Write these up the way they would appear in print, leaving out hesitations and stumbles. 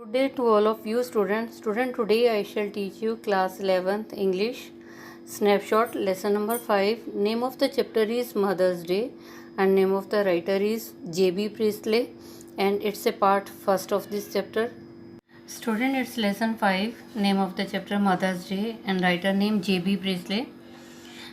Good day to all of you students. Today I shall teach you class 11th English snapshot lesson number 5. Name of the chapter is Mother's Day and name of the writer is J.B. Priestley and it's a part first of this chapter. Student, it's lesson 5. Name of the chapter Mother's Day and writer name J.B. Priestley.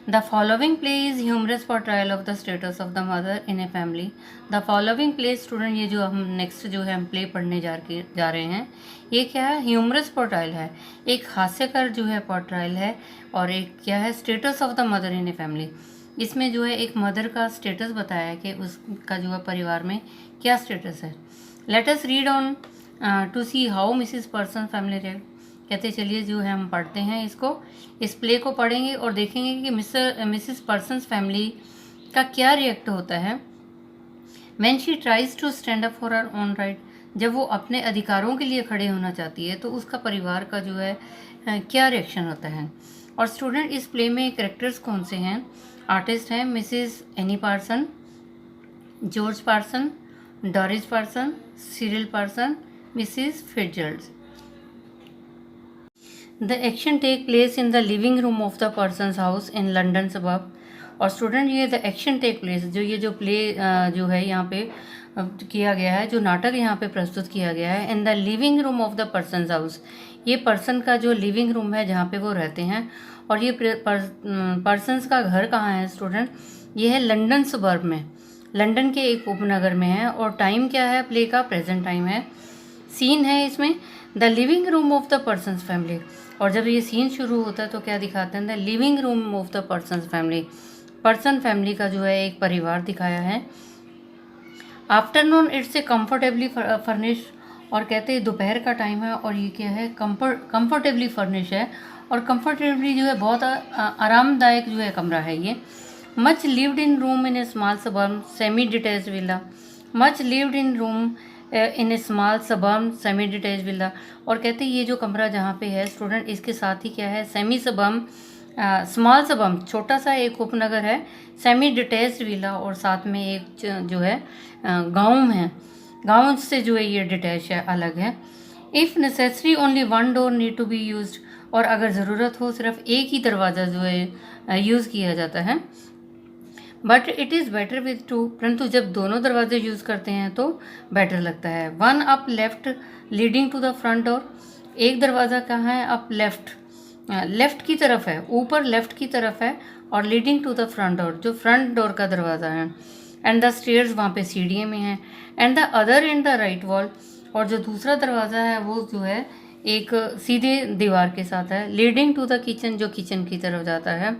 The following play is humorous portrayal of the status of the mother in a family. The following play student ये जो हम next जो है हम play पढ़ने जा रहे हैं ये क्या है, ह्यूमरस पोर्ट्रायल है, एक हास्यकर जो है पोर्ट्रायल है और एक क्या है status of the mother in a family. इसमें जो है एक मदर का स्टेटस बताया है कि उसका जो है परिवार में क्या स्टेटस है। Let us read on to see how Mrs Pearson family react. कहते चलिए जो है हम पढ़ते हैं इसको, इस प्ले को पढ़ेंगे और देखेंगे कि मिसिस पर्सन्स फैमिली का क्या रिएक्ट होता है when she tries to stand up for her own right. जब वो अपने अधिकारों के लिए खड़े होना चाहती है तो उसका परिवार का जो है क्या रिएक्शन होता है। और स्टूडेंट इस प्ले में कैरेक्टर्स कौन से हैं, आर्टिस्ट हैं Mrs Annie Pearson, George Pearson, Doris Pearson, Cyril Pearson, Mrs Fitzgerald. The action take place in the living room of the person's house in London suburb। और स्टूडेंट ये the action take place जो ये जो play जो है यहाँ पे किया गया है, जो नाटक यहाँ पे प्रस्तुत किया गया है in the living room of the person's house. ये पर्सन का जो लिविंग रूम है जहाँ पे वो रहते हैं। और ये पर्सनस का घर कहाँ है स्टूडेंट, ये है लंदन सुबर्ब में, लंदन के एक उपनगर में है। और टाइम क्या है प्ले का, प्रेजेंट टाइम है। सीन है इसमें the living room of the persons family. और जब ये सीन शुरू होता है तो क्या दिखाते हैं, the living room of the persons family, person family का जो है एक परिवार दिखाया है। Afternoon it's a comfortably furnish. और कहते हैं दोपहर का टाइम है और ये क्या है कंफर्टेबली फर्निश है और कंफर्टेबली जो है बहुत आरामदायक जो है कमरा है ये। Much lived in room in A small suburb semi detached villa. Much lived in room in A small suburb semi detach villa. और कहते हैं ये जो कमरा जहाँ पे है स्टूडेंट इसके साथ ही क्या है सेमी सबर्ब स्मॉल सबर्ब छोटा सा एक उपनगर है, सेमी डिटैच्ड विला और साथ में एक जो है गांव है, गांव से जो है ये डिटैच है, अलग है। If necessary only one door need to be used. और अगर ज़रूरत हो सिर्फ एक ही दरवाज़ा जो है यूज़ किया जाता है। But it is better with to. परंतु जब दोनों दरवाजे यूज़ करते हैं तो बेटर लगता है। One up left leading to the front door. एक दरवाज़ा कहाँ है, अप लेफ्ट, लेफ्ट की तरफ है, ऊपर लेफ्ट की तरफ है और leading to the front door जो फ्रंट डोर का दरवाज़ा है। एंड द स्टेयर्स वहाँ पे सीढ़ियाँ में हैं। And the other in the right wall. और जो दूसरा दरवाज़ा है वो जो है एक सीधे दीवार के साथ है, लीडिंग टू द किचन जो किचन की तरफ जाता है।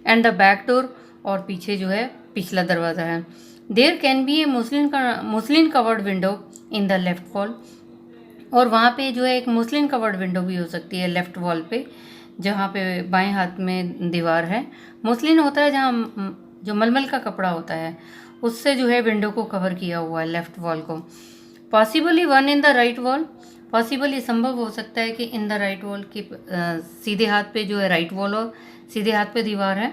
एंड द बैक डोर और पीछे जो है पिछला दरवाज़ा है। There can be a muslin covered window in the left wall. और वहाँ पे जो है एक मुस्लिन कवर्ड विंडो भी हो सकती है लेफ्ट वॉल पे, जहाँ पे बाएं हाथ में दीवार है। मुस्लिन होता है जहाँ जो मलमल का कपड़ा होता है उससे जो है विंडो को कवर किया हुआ है लेफ्ट वॉल को। Possibly one in the right wall. Possible ये संभव हो सकता है कि इन द राइट वॉल की सीधे हाथ पे जो है राइट वॉल हो, सीधे हाथ पे दीवार है।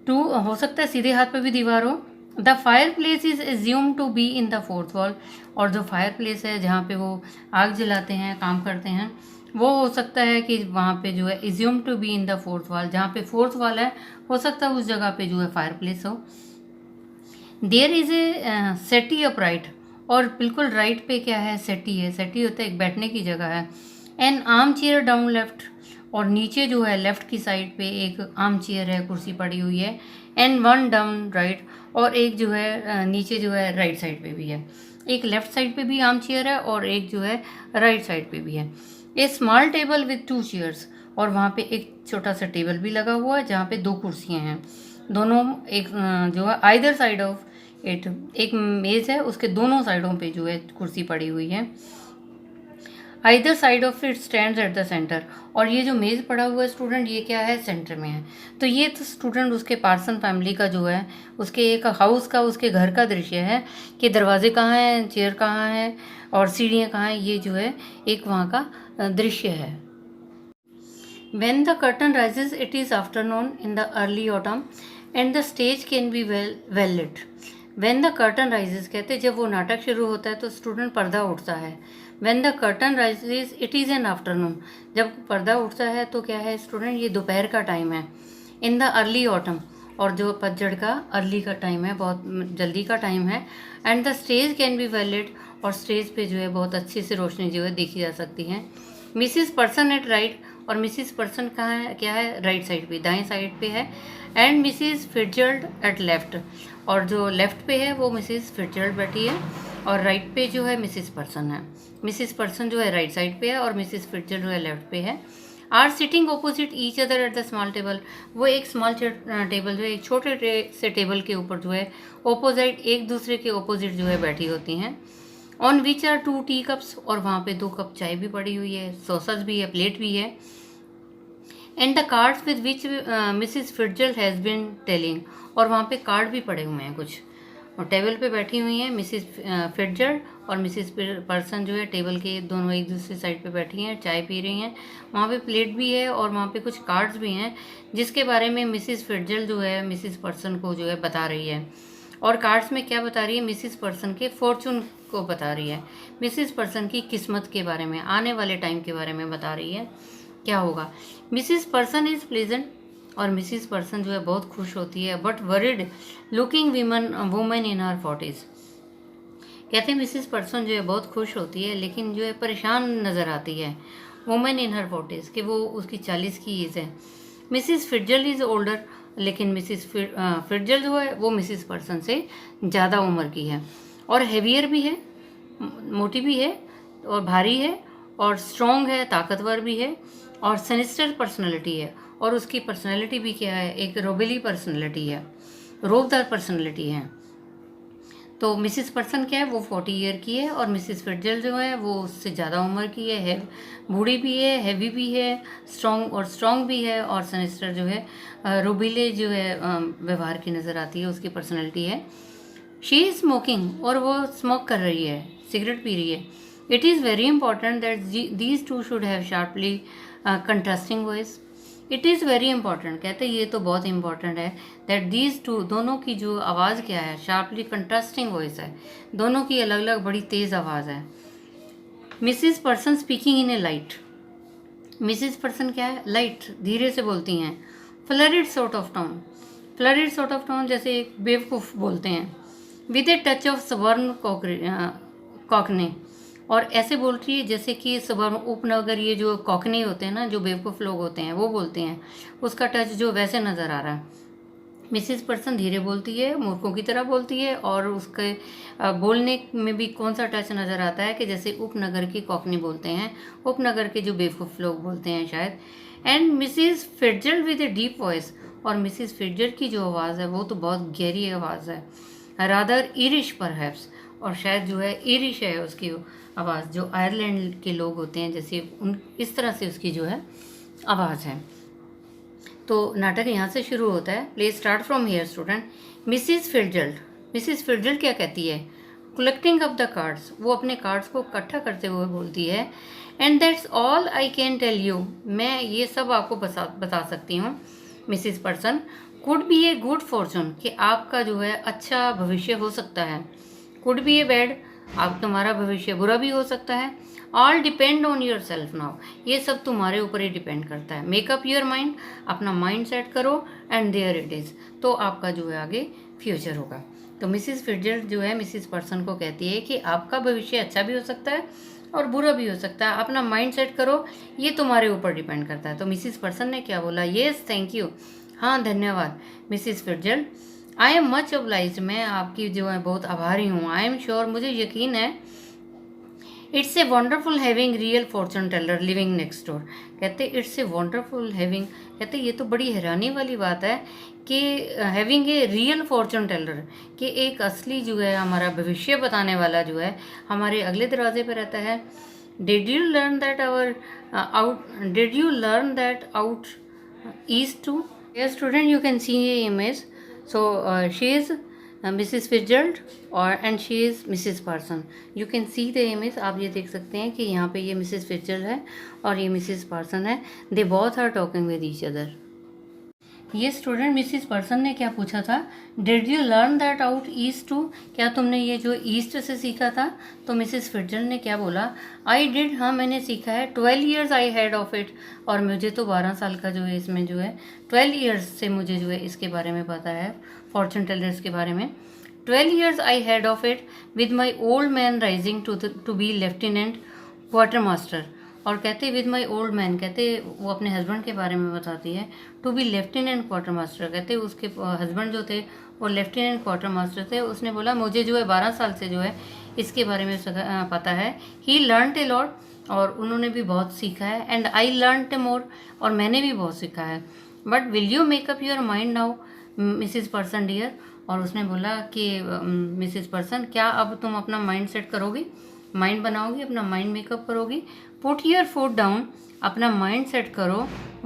टू हो सकता है सीधे हाथ पे भी दीवार हो। The fireplace is assume to be in the fourth wall. और जो फायर प्लेस है जहाँ पे वो आग जलाते हैं, काम करते हैं, वो हो सकता है कि वहाँ पे जो है assume to be in the fourth wall, जहाँ पे फोर्थ वॉल है हो सकता है उस जगह पे जो है फायर प्लेस हो। There is a settee upright. और बिल्कुल राइट पे क्या है, सेटी है। सेटी होता है एक बैठने की जगह है। N arm chair down left. और नीचे जो है लेफ़्ट की साइड पे एक आर्म चेयर है, कुर्सी पड़ी हुई है। And one down right. और एक जो है नीचे जो है राइट साइड पे भी है, एक लेफ़्ट साइड पे भी आर्म चेयर है और एक जो है राइट साइड पे भी है। A small table with two chairs. और वहाँ पे एक छोटा सा टेबल भी लगा हुआ है जहाँ पे दो कुर्सियाँ हैं, दोनों एक जो है आइदर साइड ऑफ इट, एक मेज़ है उसके दोनों साइडों पे जो है कुर्सी पड़ी हुई है। Either side of it stands at the centre. और ये जो मेज़ पड़ा हुआ है स्टूडेंट ये क्या है, सेंटर में है। तो ये तो स्टूडेंट उसके पार्सन फैमिली का जो है उसके एक हाउस का, उसके घर का दृश्य है कि दरवाजे कहाँ हैं, चेयर कहाँ है और सीढ़ियाँ कहाँ हैं। ये जो है एक वहाँ का दृश्य है। When the curtain rises, it is afternoon in the early autumn and the stage can be well lit. When the curtain rises कहते जब वो नाटक शुरू होता है तो स्टूडेंट पर्दा उठता है। When the curtain rises it is an afternoon, जब पर्दा उठता है तो क्या है स्टूडेंट, ये दोपहर का टाइम है। इन द अर्ली ऑटम, और जो पतझड़ का अर्ली का टाइम है, बहुत जल्दी का टाइम है। And the stage can be valid, और स्टेज पे जो है बहुत अच्छी से रोशनी जो है देखी जा सकती है। मिसिस पर्सन एट राइट, और मिसिस पर्सन कहाँ है, क्या है, राइट साइड पे, दाएं साइड पे है। And Mrs Fitzgerald at left, और जो लेफ्ट पे है वो मिसिस फिट्जरल्ड बैठी है, और राइट पे जो है मिसिस पर्सन है। मिसिस पर्सन जो है राइट साइड पे है और मिसिस फिट्जरल्ड जो है लेफ्ट पे है। Are sitting opposite each other at the small table, वो एक स्मॉल टेबल जो है एक छोटे से टेबल के ऊपर जो है ऑपोजिट, एक दूसरे के ऑपोजिट जो है बैठी होती हैं। On which are 2 tea cups, और वहाँ पे 2 कप चाय भी पड़ी हुई है, सॉसेस भी है, प्लेट भी है। And the cards with which Mrs Fitzgerald has been telling, और वहाँ पे कार्ड भी पड़े हुए हैं कुछ, और टेबल पे बैठी हुई हैं मिसिस फिट्जरल्ड, और मिसिस पर्सन जो है टेबल के दोनों एक दूसरे साइड पे बैठी हैं, चाय पी रही हैं। वहाँ पे प्लेट भी है और वहाँ पे कुछ कार्ड्स भी हैं जिसके बारे में मिसिस फिट्जरल्ड जो है मिसिस पर्सन को जो है बता रही है। और कार्ड्स में क्या बता रही है, मिसिस पर्सन के फॉर्चून को बता रही है, मिसिस पर्सन की किस्मत के बारे में, आने वाले टाइम के बारे में बता रही है क्या होगा। मिसिस पर्सन इज़ प्लेजेंट, और मिसिस पर्सन जो है बहुत खुश होती है, but worried looking women in her 40s, कहते हैं मिसिस पर्सन जो है बहुत खुश होती है लेकिन जो है परेशान नज़र आती है, वुमेन इन हर 40s, कि वो उसकी 40 की एज है। मिसिस फिट्जरल्ड इज़ ओल्डर, लेकिन मिसिस फिट्जरल्ड जो है वो मिसिस पर्सन से ज़्यादा उम्र की है, और हेवियर भी है, मोटी भी है और भारी है, और स्ट्रॉन्ग है, ताकतवर भी है, और सिनिस्टर पर्सनैलिटी है, और उसकी पर्सनैलिटी भी क्या है, एक रोबेली पर्सनैलिटी है, रोबदार पर्सनैलिटी है। तो मिसिस पर्सन क्या है, वो 40 ईयर की है, और मिसिस फिट्जरल्ड जो है वो उससे ज़्यादा उम्र की है, बूढ़ी भी है, हैवी भी है, स्ट्रॉन्ग भी है, और सिनिस्टर जो है रोबीले जो है व्यवहार की नज़र आती है, उसकी पर्सनैलिटी है। शी इज़ स्मोकिंग, और वो स्मोक कर रही है, सिगरेट पी रही है। It is very important that these two should have sharply contrasting voice. It is very important, कहते हैं ये तो बहुत इंपॉर्टेंट है, दैट दीज टू, दोनों की जो आवाज़ क्या है, शार्पली कंट्रास्टिंग वॉइस है, दोनों की अलग अलग बड़ी तेज़ आवाज़ है। Mrs Pearson speaking in a light, Mrs Pearson क्या है, लाइट, धीरे से बोलती हैं। Flurried sort of tone, flurried sort of tone जैसे एक बेवकूफ़ बोलते हैं। With a touch of suburban cockney, और ऐसे बोल रही है जैसे कि सवर्न उपनगर, ये जो कॉकने होते हैं ना, जो बेवकूफ़ लोग होते हैं वो बोलते हैं, उसका टच जो वैसे नज़र आ रहा है। मिसिस पर्सन धीरे बोलती है, मूर्खों की तरह बोलती है, और उसके बोलने में भी कौन सा टच नज़र आता है कि जैसे उपनगर की कॉकनी बोलते हैं, उपनगर के जो बेवकूफ़ लोग बोलते हैं शायद। And Mrs Fitzgerald with a deep voice, और मिसिस फिट्जरल्ड की जो आवाज़ है वो तो बहुत गहरी आवाज़ है, रादर ईरिश परहैप्स, और शायद जो है ईरिश है उसकी आवाज़, जो आयरलैंड के लोग होते हैं जैसे उन, इस तरह से उसकी जो है आवाज़ है। तो नाटक यहाँ से शुरू होता है। Play start from here student. Mrs Fitzgerald, Mrs Fitzgerald क्या कहती है, कलेक्टिंग अप द कार्ड्स, वो अपने कार्ड्स को इकट्ठा करते हुए बोलती है। And that's all I can tell you, मैं ये सब आपको बता सकती हूँ। Mrs Pearson, could be a good fortune, कि आपका जो है अच्छा भविष्य हो सकता है। कुड बी ए बैड, आप तुम्हारा भविष्य बुरा भी हो सकता है। All depend on your self now, ये सब तुम्हारे ऊपर ही डिपेंड करता है। मेकअप योर माइंड, अपना माइंड सेट करो, एंड देयर इट इज़, तो आपका जो है आगे फ्यूचर होगा। तो मिसिस फिट्जरल्ड जो है मिसिस पर्सन को कहती है कि आपका भविष्य अच्छा भी हो सकता है और बुरा भी हो सकता है, अपना माइंड सेट करो, ये तुम्हारे ऊपर डिपेंड करता है। तो मिसिस पर्सन ने क्या बोला, येस थैंक यू, हाँ धन्यवाद Mrs Fitzgerald. I am much obliged, मैं आपकी जो है बहुत आभारी हूँ। आई एम श्योर, मुझे यकीन है। It's a wonderful having real fortune teller living next door, कहते इट्स ए वंडरफुल हैविंग, कहते ये तो बड़ी हैरानी वाली बात है कि having a real fortune teller, कि एक असली जो है हमारा भविष्य बताने वाला जो है हमारे अगले दरवाजे पर रहता है। Did you learn that out east too, student you can see a image. So she is Mrs Fitzgerald और and she is Mrs Pearson, you can see the image, आप ये देख सकते हैं कि यहाँ पे ये मिसिस फिट्जरल्ड है और ये मिसिस पर्सन है। They both are talking with each other. ये स्टूडेंट मिसिस पर्सन ने क्या पूछा था, did you learn that out east too, क्या तुमने ये जो ईस्ट से सीखा था? तो मिसिस फिट्जर ने क्या बोला, आई डिड, हाँ मैंने सीखा है, 12 years I had of it, और मुझे तो 12 साल का जो है इसमें जो है 12 ईयर्स से मुझे जो है इसके बारे में पता है, फॉर्चून टेलर्स के बारे में। 12 years I had of it with my old man rising to be lieutenant quartermaster. और कहते विद माई ओल्ड मैन, कहते वो अपने हस्बैंड के बारे में बताती है, to be lieutenant quartermaster, कहते उसके हस्बैंड जो थे वो लेफ्टिनेंट क्वार्टर मास्टर थे। उसने बोला मुझे जो है 12 साल से जो है इसके बारे में पता है। ही लर्न ए लॉट, और उन्होंने भी बहुत सीखा है, एंड आई लर्न ए मोर, और मैंने भी बहुत सीखा है। But will you make up your mind now Mrs Pearson dear, और उसने बोला कि मिसिस पर्सन, क्या अब तुम अपना माइंड सेट करोगी, माइंड बनाओगी, अपना माइंड मेकअप करोगी? पुट योर फुट डाउन, अपना माइंड सेट करो,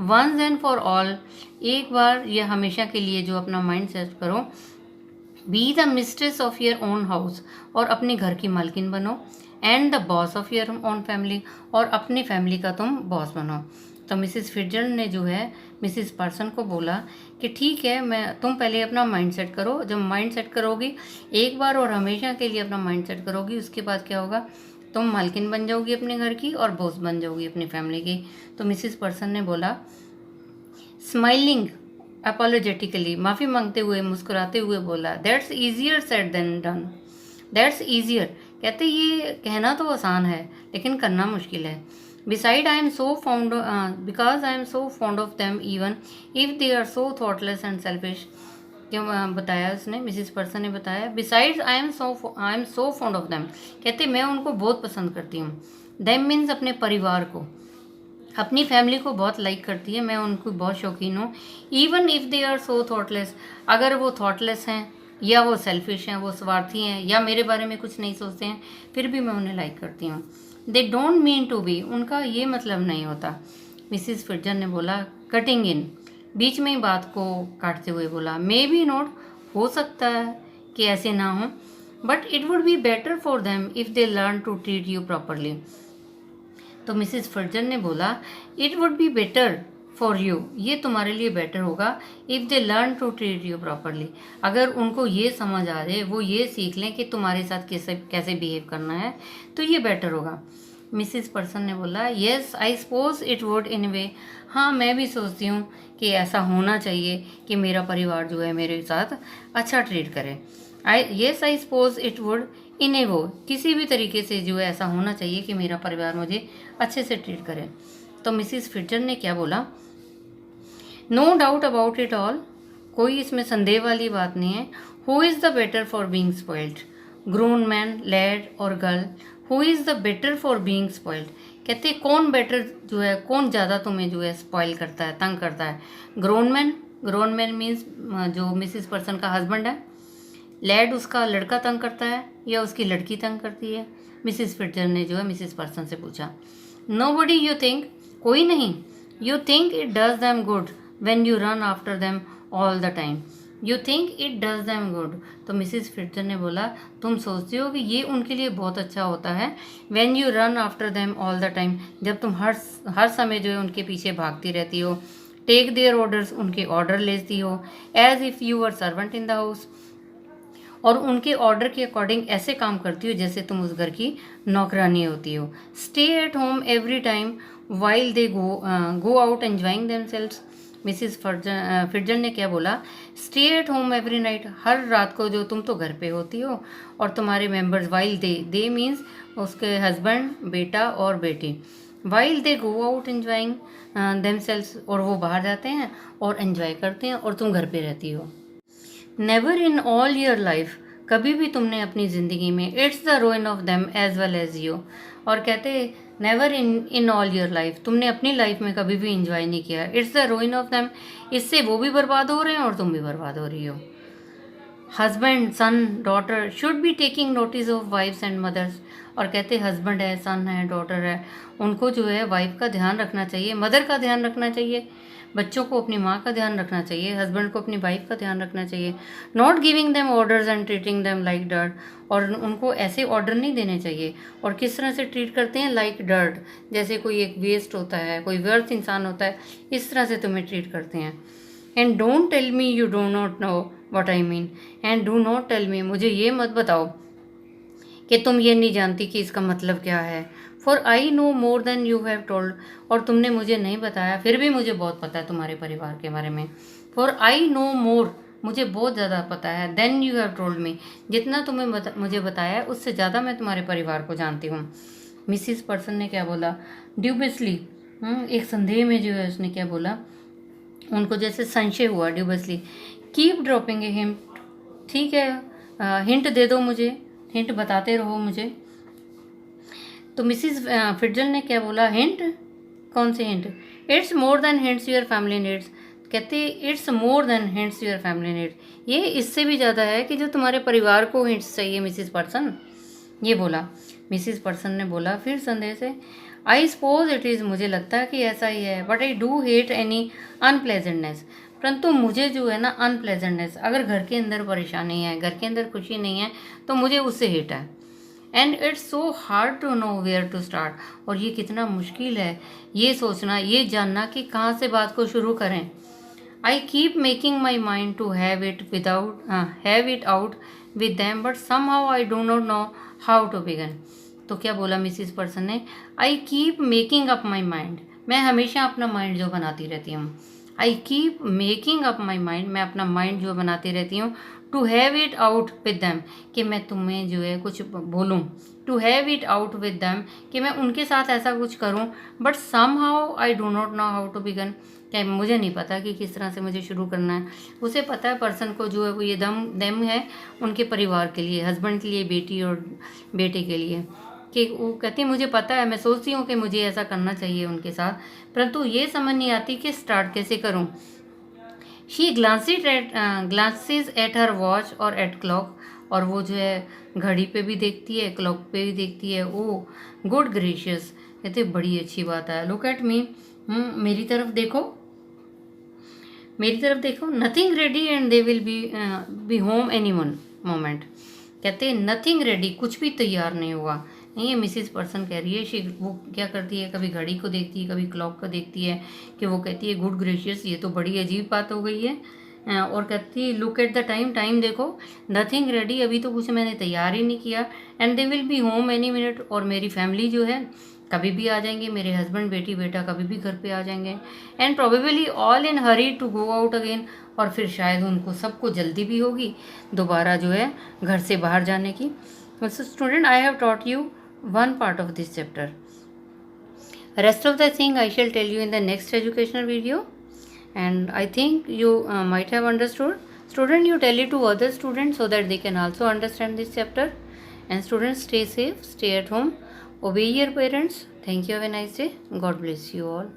वंस एंड फॉर ऑल, एक बार या हमेशा के लिए जो अपना माइंड सेट करो। Be the mistress of your own house, और अपने घर की मालकिन बनो, and the boss of your own family, और अपनी फैमिली का तुम बॉस बनो। तो मिसिस फिट्जर ने जो है मिसिस पर्सन को बोला कि ठीक है, तुम पहले अपना माइंड सेट करो, जब माइंड सेट करोगी एक बार और हमेशा के लिए अपना माइंड सेट करोगी, उसके बाद क्या होगा, तुम मालकिन बन जाओगी अपने घर की और बॉस बन जाओगी अपनी फैमिली की। तो मिसिस पर्सन ने बोला, स्माइलिंग अपोलोजेटिकली, माफ़ी मांगते हुए मुस्कुराते हुए बोला, that's easier said than done, that's easier, कहते ये कहना तो आसान है लेकिन करना मुश्किल है। Beside I am so fond, because I am so fond of them even if they are so thoughtless and selfish, क्यों बताया उसने, मिसिस पर्सन ने बताया, besides I am so fond of them, कहते मैं उनको बहुत पसंद करती हूँ। देम मीन्स अपने परिवार को, अपनी फैमिली को बहुत लाइक करती है, मैं उनको बहुत शौकीन हूँ। Even if they are so thoughtless, अगर वो थॉटलेस हैं या वो सेल्फिश हैं, वो स्वार्थी हैं या मेरे बारे में कुछ नहीं सोचते हैं, फिर भी मैं उन्हें लाइक करती हूँ। They don't mean to be, उनका ये मतलब नहीं होता। मिसिस फिट्जर ने बोला, कटिंग इन, बीच में ही बात को काटते हुए बोला, मे बी नॉट, हो सकता है कि ऐसे ना हो, but it would be better for them if they learn to treat you properly. तो मिसिस फिट्जर ने बोला, it would be better for you, ये तुम्हारे लिए बेटर होगा, if they learn to treat you properly, अगर उनको ये समझ आ जाए, वो ये सीख लें कि तुम्हारे साथ कैसे बिहेव करना है, तो ये बेटर होगा। मिसिस पर्सन ने बोला, yes I suppose it would in way, हाँ मैं भी सोचती हूँ कि ऐसा होना चाहिए कि मेरा परिवार जो है मेरे साथ अच्छा ट्रीट करे। आई सपोज इट वुड इन ए वो, किसी भी तरीके से जो है ऐसा होना चाहिए कि मेरा परिवार मुझे अच्छे से ट्रीट करे। तो मिसिस फिट्जर ने क्या बोला, no doubt about it all, कोई इसमें संदेह वाली बात नहीं है। Who is the better for being spoiled, grown man, lad or girl, who is the better for being spoiled, कहते कौन बेटर जो है, कौन ज़्यादा तुम्हें जो है स्पॉइल करता है, तंग करता है? ग्रोन मैन मीन्स जो मिसिस पर्सन का हस्बैंड है, लैड उसका लड़का तंग करता है या उसकी लड़की तंग करती है? मिसिस फिट्जर ने जो है मिसिस पर्सन से पूछा। नोबडी यू थिंक, कोई नहीं, you think it does them good when you run after them all the time, you think it does them good. तो मिसिस फिट्जर ने बोला, तुम सोचते हो कि ये उनके लिए बहुत अच्छा होता है, when you run after them all the time, जब तुम हर समय जो है उनके पीछे भागती रहती हो, टेक देयर ऑर्डर्स, उनके ऑर्डर लेती हो, as if you are servant in the house, और उनके ऑर्डर के अकॉर्डिंग ऐसे काम करती हो जैसे तुम उस घर की नौकरानी होती हो। Stay at home every time while they go out enjoying themselves. Mrs Fitzgerald ने क्या बोला, stay at home every night, हर रात को जो तुम तो घर पे होती हो और तुम्हारे मेंबर्स, वाइल दे मीन्स उसके हस्बैंड, बेटा और बेटी, while they go out enjoying themselves, और वो बाहर जाते हैं और एंजॉय करते हैं और तुम घर पे रहती हो। Never in all your life, कभी भी तुमने अपनी ज़िंदगी में, it's the ruin of them as well as you, और कहते never in all your life, तुमने अपनी लाइफ में कभी भी इंजॉय नहीं किया, it's the ruin of them, इससे वो भी बर्बाद हो रहे हैं और तुम भी बर्बाद हो रही हो। Husband, son, daughter should be taking notice of wives and mothers, और कहते हस्बैंड है, सन है, डॉटर है, उनको जो है वाइफ का ध्यान रखना चाहिए, मदर का ध्यान रखना चाहिए, बच्चों को अपनी माँ का ध्यान रखना चाहिए, हस्बैंड को अपनी वाइफ का ध्यान रखना चाहिए। Not giving them orders and treating them like dirt, और उनको ऐसे ऑर्डर नहीं देने चाहिए, और किस तरह से ट्रीट करते हैं, लाइक डर्ट, जैसे कोई एक वेस्ट होता है, कोई व्यर्थ इंसान होता है, इस तरह से तुम्हें ट्रीट करते हैं। And don't tell me you do not know what I mean, and do not tell me, मुझे ये मत बताओ कि तुम ये नहीं जानती कि इसका मतलब क्या है। For I know more than you have told, और तुमने मुझे नहीं बताया फिर भी मुझे बहुत पता है तुम्हारे परिवार के बारे में। फॉर आई नो मोर, मुझे बहुत ज़्यादा पता है, then you have told me, जितना तुमने मुझे बताया है उससे ज़्यादा मैं तुम्हारे परिवार को जानती हूँ। मिसिस पर्सन ने क्या बोला, ड्यूबियसली, एक संदेह में जो है उसने क्या बोला, उनको जैसे संशय हुआ, ड्यूबियसली। कीप ड्रॉपिंग ए हिंट, ठीक है, हिंट दे दो मुझे, हिंट बताते रहो मुझे। तो मिसिस फिटजल ने क्या बोला, हिंट, कौन से hint? It's more than hints your family needs, कहते it's more than hints your family needs, ये इससे भी ज़्यादा है कि जो तुम्हारे परिवार को हिंट्स चाहिए मिसिस पर्सन, ये बोला। मिसिस पर्सन ने बोला फिर संदेह से, आई सपोज इट इज़, मुझे लगता है कि ऐसा ही है, but I do hate any unpleasantness, परंतु मुझे जो है ना अनप्लेजेंटनेस, अगर घर के अंदर परेशानी है, घर के अंदर खुशी नहीं है, तो मुझे उससे हेट है। And it's so hard to know where to start, और ये कितना मुश्किल है ये सोचना, ये जानना कि कहाँ से बात को शुरू करें। I keep making my mind to have it out with them, but somehow I do not know how to begin. तो क्या बोला मिसिस पर्सन ने, I keep making up my mind, मैं हमेशा अपना माइंड जो बनाती रहती हूँ, I keep making up my mind, मैं अपना माइंड जो बनाती रहती हूँ, to have it out with them, कि मैं तुम्हें जो है कुछ बोलूँ, to have it out with them, कि मैं उनके साथ ऐसा कुछ करूँ, but somehow I do not know how to begin, क्या मुझे नहीं पता कि किस तरह से मुझे शुरू करना है। उसे पता है पर्सन को जो है वो ये दम है उनके परिवार के लिए, हस्बैंड के लिए, बेटी और बेटे के लिए, कि वो कहती है मुझे पता है, मैं सोचती हूँ कि मुझे ऐसा करना चाहिए उनके साथ, परंतु ये समझ नहीं आती कि स्टार्ट कैसे करूँ। She glances at her watch और एट क्लॉक, और वो जो है घड़ी पे भी देखती है, क्लॉक पे भी देखती है। ओ गुड ग्रेशियस, कहते बड़ी अच्छी बात है। लुक एट मी, मेरी तरफ देखो, मेरी तरफ देखो। Nothing ready and they will be home any one moment, कहते नथिंग रेडी, कुछ भी तैयार नहीं हुआ। ये मिसिस पर्सन कह रही है, वो क्या करती है, कभी घड़ी को देखती है, कभी क्लॉक को देखती है, कि वो कहती है गुड ग्रेशियस, ये तो बड़ी अजीब बात हो गई है। और कहती है look at the time, time देखो। नथिंग रेडी, अभी तो कुछ मैंने तैयार ही नहीं किया। And they will be home any minute, और मेरी फैमिली जो है कभी भी आ जाएंगे, मेरे हस्बैंड, बेटी, बेटा कभी भी घर पे आ जाएंगे। And probably all in hurry to go out again, और फिर शायद उनको सबको जल्दी भी होगी दोबारा जो है घर से बाहर जाने की। Student, I have taught you one part of this chapter. Rest of the thing I shall tell you in the next educational video, and I think you might have understood. Student, you tell it to other students so that they can also understand this chapter. And students, stay safe, stay at home, obey your parents. Thank you, have a nice day. God bless you all.